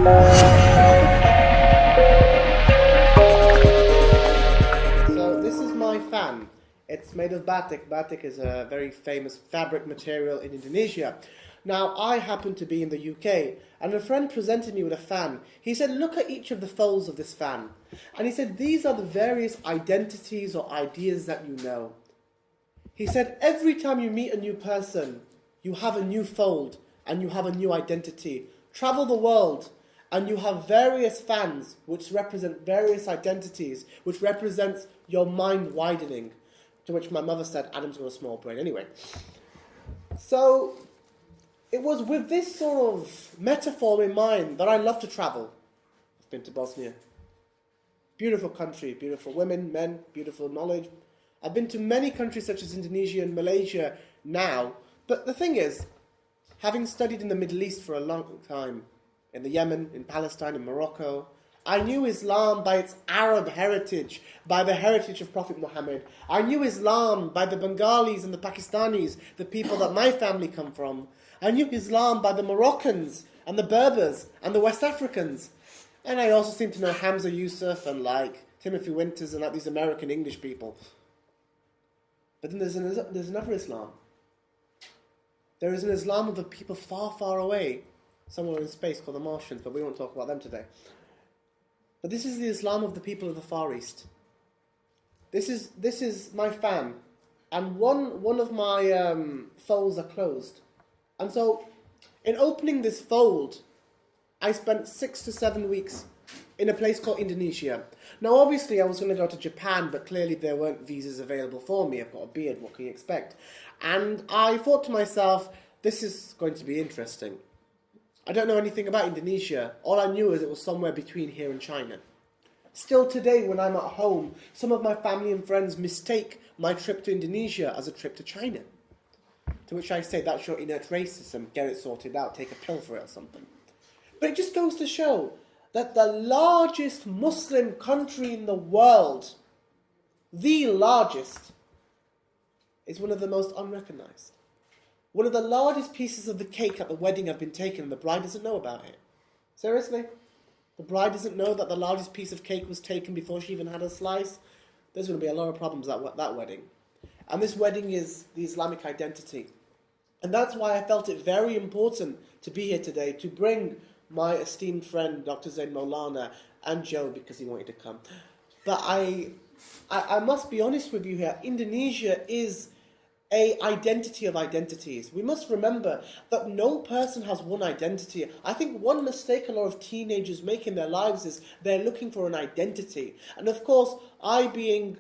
So this is my fan. It's made of batik. Batik is a very famous fabric material in Indonesia. Now, I happen to be in the UK, and a friend presented me with a fan. He said, look at each of the folds of this fan. And he said, these are the various identities or ideas that you know. He said, every time you meet a new person, you have a new fold, and you have a new identity. Travel the world, and you have various fans, which represent various identities, which represents your mind widening. To which my mother said, Adam's got a small brain. Anyway, so it was with this sort of metaphor in mind that I love to travel. I've been to Bosnia. Beautiful country, beautiful women, men, beautiful knowledge. I've been to many countries such as Indonesia and Malaysia now. But the thing is, having studied in the Middle East for a long time, in the Yemen, in Palestine, in Morocco, I knew Islam by its Arab heritage, by the heritage of Prophet Muhammad. I knew Islam by the Bengalis and the Pakistanis, the people that my family come from. I knew Islam by the Moroccans and the Berbers and the West Africans. And I also seem to know Hamza Yusuf and like Timothy Winters and like these American English people. But then there's another Islam. There is an Islam of the people far, far away, somewhere in space called the Martians, but we won't talk about them today. But this is the Islam of the people of the Far East. This is my fan, and one of my folds are closed. And so, in opening this fold, I spent 6 to 7 weeks in a place called Indonesia. Now, obviously, I was going to go to Japan, but clearly there weren't visas available for me. I've got a beard, what can you expect? And I thought to myself, this is going to be interesting. I don't know anything about Indonesia. All I knew is it was somewhere between here and China. Still today, when I'm at home, some of my family and friends mistake my trip to Indonesia as a trip to China. To which I say, that's your innate racism, get it sorted out, take a pill for it or something. But it just goes to show that the largest Muslim country in the world, the largest, is one of the most unrecognized. One of the largest pieces of the cake at the wedding have been taken and the bride doesn't know about it. Seriously? The bride doesn't know that the largest piece of cake was taken before she even had a slice? There's going to be a lot of problems at that wedding. And this wedding is the Islamic identity. And that's why I felt it very important to be here today, to bring my esteemed friend, Dr. Zain Maulana, and Joe, because he wanted to come. But I must be honest with you here, Indonesia is an identity of identities. We must remember that no person has one identity. I think one mistake a lot of teenagers make in their lives is they're looking for an identity. And of course, I being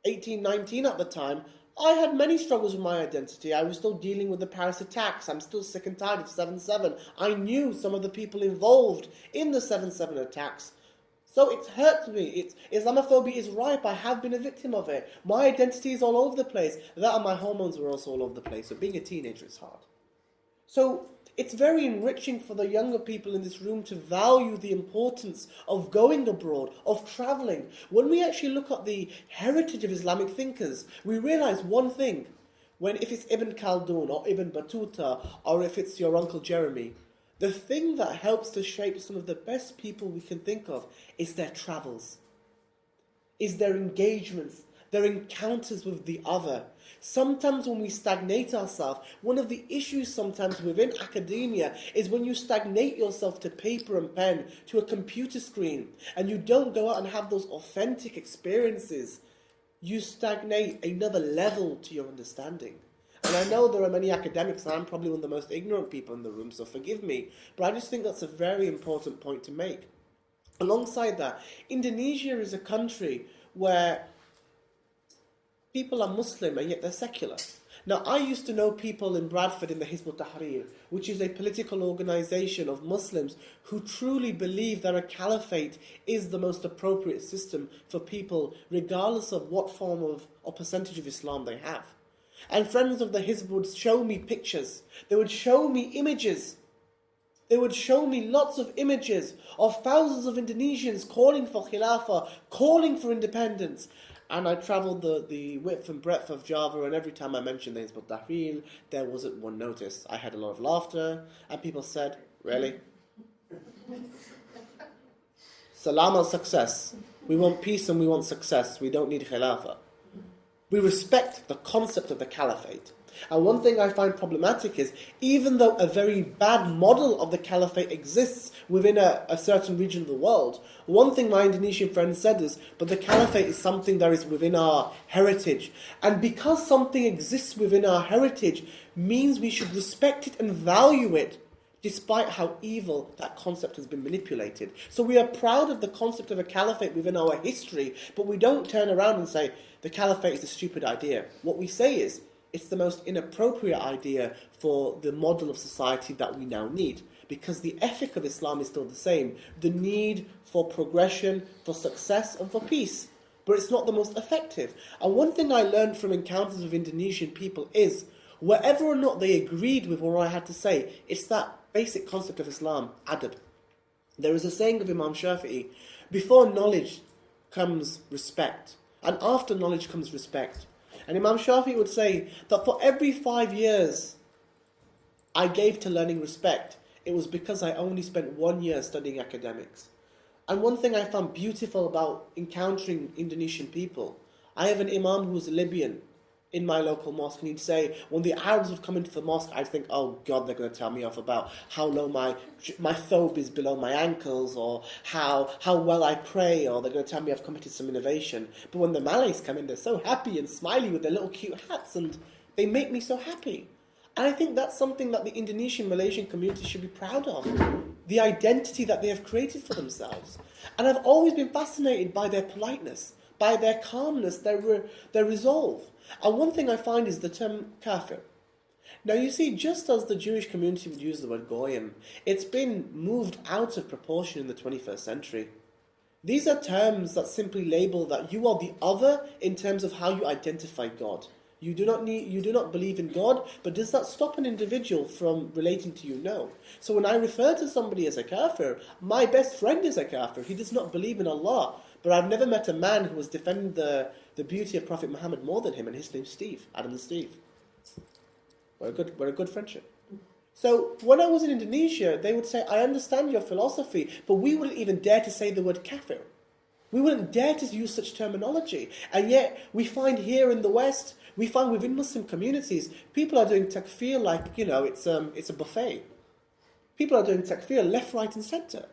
18, 19 at the time, I had many struggles with my identity. I was still dealing with the Paris attacks. I'm still sick and tired of 7/7. I knew some of the people involved in the 7/7 attacks. So it hurts me. Islamophobia is ripe. I have been a victim of it. My identity is all over the place. That and my hormones were also all over the place. So being a teenager is hard. So it's very enriching for the younger people in this room to value the importance of going abroad, of traveling. When we actually look at the heritage of Islamic thinkers, we realize one thing. If it's Ibn Khaldun or Ibn Battuta or if it's your Uncle Jeremy, the thing that helps to shape some of the best people we can think of is their travels, is their engagements, their encounters with the other. Sometimes when we stagnate ourselves, one of the issues sometimes within academia is when you stagnate yourself to paper and pen, to a computer screen, and you don't go out and have those authentic experiences, you stagnate another level to your understanding. And I know there are many academics, and I'm probably one of the most ignorant people in the room, so forgive me, but I just think that's a very important point to make. Alongside that, Indonesia is a country where people are Muslim and yet they're secular. Now, I used to know people in Bradford in the Hizb ut-Tahrir, which is a political organisation of Muslims who truly believe that a caliphate is the most appropriate system for people, regardless of what form of or percentage of Islam they have. And friends of the Hizb would show me pictures. They would show me images. They would show me lots of images of thousands of Indonesians calling for Khilafah, calling for independence. And I travelled the width and breadth of Java, and every time I mentioned the Hizb ut-Tahrir, there wasn't one notice. I had a lot of laughter, and people said, really? Salam al success. We want peace and we want success. We don't need khilafah. We respect the concept of the caliphate. And one thing I find problematic is, even though a very bad model of the caliphate exists within a certain region of the world, one thing my Indonesian friend said is, but the caliphate is something that is within our heritage. And because something exists within our heritage means we should respect it and value it, despite how evil that concept has been manipulated. So we are proud of the concept of a caliphate within our history, but we don't turn around and say, the caliphate is a stupid idea. What we say is, it's the most inappropriate idea for the model of society that we now need. Because the ethic of Islam is still the same. The need for progression, for success, and for peace. But it's not the most effective. And one thing I learned from encounters with Indonesian people is, whether or not they agreed with what I had to say, it's that basic concept of Islam, adab. There is a saying of Imam Shafi'i, before knowledge comes respect, and after knowledge comes respect. And Imam Shafi'i would say that for every 5 years I gave to learning respect, it was because I only spent 1 year studying academics. And one thing I found beautiful about encountering Indonesian people, I have an imam who was Libyan in my local mosque, and he'd say, when the Arabs would come into the mosque, I'd think, oh God, they're going to tell me off about how low my thobe is below my ankles, or how well I pray, or they're going to tell me I've committed some innovation. But when the Malays come in, they're so happy and smiley with their little cute hats, and they make me so happy. And I think that's something that the Indonesian Malaysian community should be proud of. The identity that they have created for themselves. And I've always been fascinated by their politeness, by their calmness, their resolve. And one thing I find is the term kafir. Now you see, just as the Jewish community would use the word goyim, it's been moved out of proportion in the 21st century. These are terms that simply label that you are the other in terms of how you identify God. You do not believe in God, but does that stop an individual from relating to you? No. So when I refer to somebody as a kafir, my best friend is a kafir. He does not believe in Allah. But I've never met a man who has defended the beauty of Prophet Muhammad more than him, and his name's Steve, Adam and Steve. We're a good friendship. So when I was in Indonesia, they would say, I understand your philosophy, but we wouldn't even dare to say the word kafir. We wouldn't dare to use such terminology. And yet, we find here in the West, we find within Muslim communities, people are doing takfir like, it's a buffet. People are doing takfir left, right, and centre.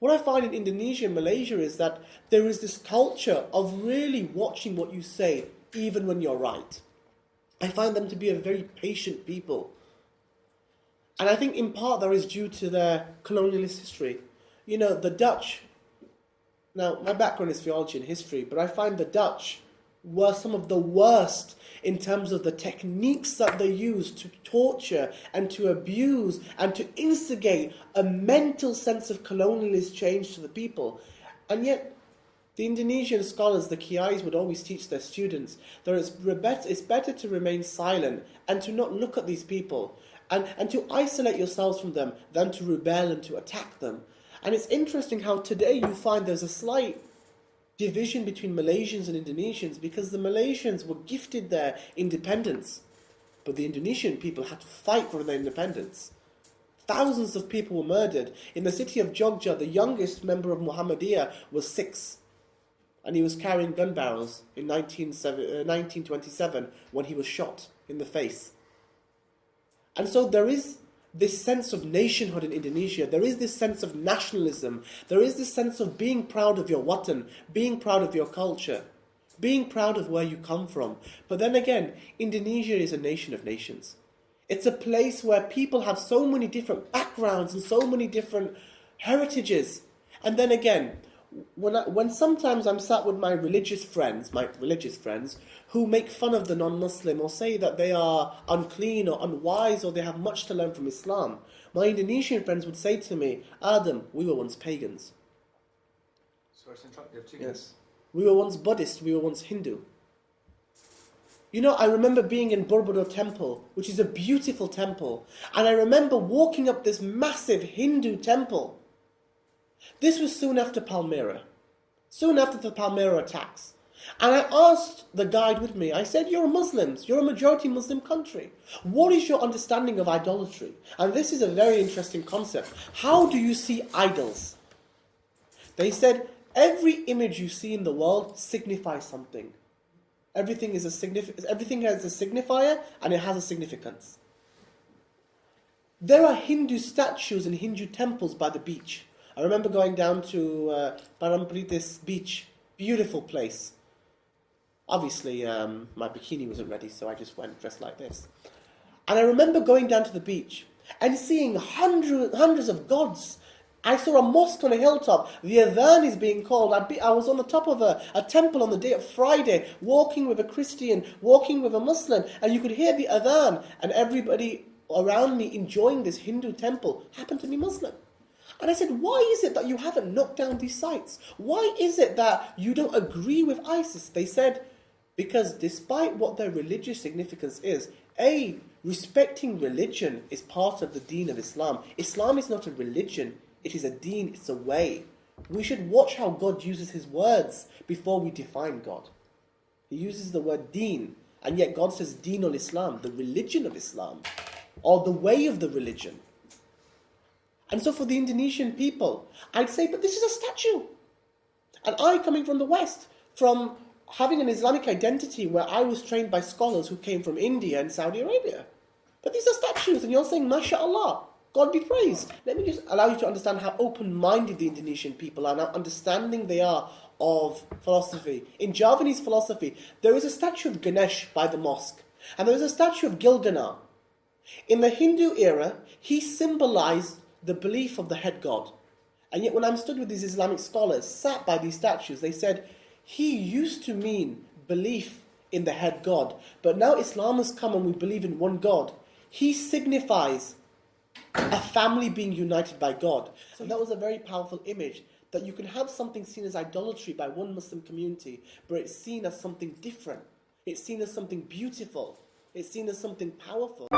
What I find in Indonesia and Malaysia is that there is this culture of really watching what you say, even when you're right. I find them to be a very patient people. And I think in part that is due to their colonialist history. The Dutch, now my background is theology and history, but I find the Dutch were some of the worst in terms of the techniques that they used to torture and to abuse and to instigate a mental sense of colonialist change to the people. And yet, the Indonesian scholars, the Kiais, would always teach their students that it's better to remain silent and to not look at these people and to isolate yourselves from them than to rebel and to attack them. And it's interesting how today you find there's a slight division between Malaysians and Indonesians because the Malaysians were gifted their independence, but the Indonesian people had to fight for their independence. Thousands of people were murdered. In the city of Jogja, the youngest member of Muhammadiya was 6, and he was carrying gun barrels in 1927 when he was shot in the face. And so there is this sense of nationhood in Indonesia. There is this sense of nationalism. There is this sense of being proud of your watan, being proud of your culture, being proud of where you come from. But then again, Indonesia is a nation of nations. It's a place where people have so many different backgrounds and so many different heritages. And then again, when sometimes I'm sat with my religious friends who make fun of the non-Muslim or say that they are unclean or unwise or they have much to learn from Islam, my Indonesian friends would say to me, Adam, we were once pagans. Sorry to interrupt you. Have 2 Yes. minutes. We were once Buddhist, we were once Hindu. I remember being in Borobudur temple, which is a beautiful temple, and I remember walking up this massive Hindu temple. This was soon after Palmyra, soon after the Palmyra attacks. And I asked the guide with me, I said, you're Muslims, you're a majority Muslim country. What is your understanding of idolatry? And this is a very interesting concept. How do you see idols? They said, every image you see in the world signifies something. Everything has a signifier and it has a significance. There are Hindu statues and Hindu temples by the beach. I remember going down to Parampritis beach. Beautiful place. Obviously, my bikini wasn't ready, so I just went dressed like this. And I remember going down to the beach and seeing hundreds of gods. I saw a mosque on a hilltop. The adhan is being called. I was on the top of a temple on the day of Friday, walking with a Christian, walking with a Muslim, and you could hear the adhan, and everybody around me enjoying this Hindu temple happened to be Muslim. And I said, why is it that you haven't knocked down these sites? Why is it that you don't agree with ISIS? They said, because despite what their religious significance is, respecting religion is part of the deen of Islam. Islam is not a religion. It is a deen, it's a way. We should watch how God uses his words before we define God. He uses the word deen, and yet God says deen al-Islam, the religion of Islam, or the way of the religion. And so for the Indonesian people, I'd say, but this is a statue. And I, coming from the West, from having an Islamic identity where I was trained by scholars who came from India and Saudi Arabia. But these are statues, and you're saying, MashaAllah, God be praised. Let me just allow you to understand how open-minded the Indonesian people are, how understanding they are of philosophy. In Javanese philosophy, there is a statue of Ganesh by the mosque, and there is a statue of Gilgamesh. In the Hindu era, he symbolized the belief of the head god. And yet when I'm stood with these Islamic scholars, sat by these statues, they said, he used to mean belief in the head god, but now Islam has come and we believe in one God. He signifies a family being united by God. So that was a very powerful image, that you can have something seen as idolatry by one Muslim community, but it's seen as something different. It's seen as something beautiful. It's seen as something powerful.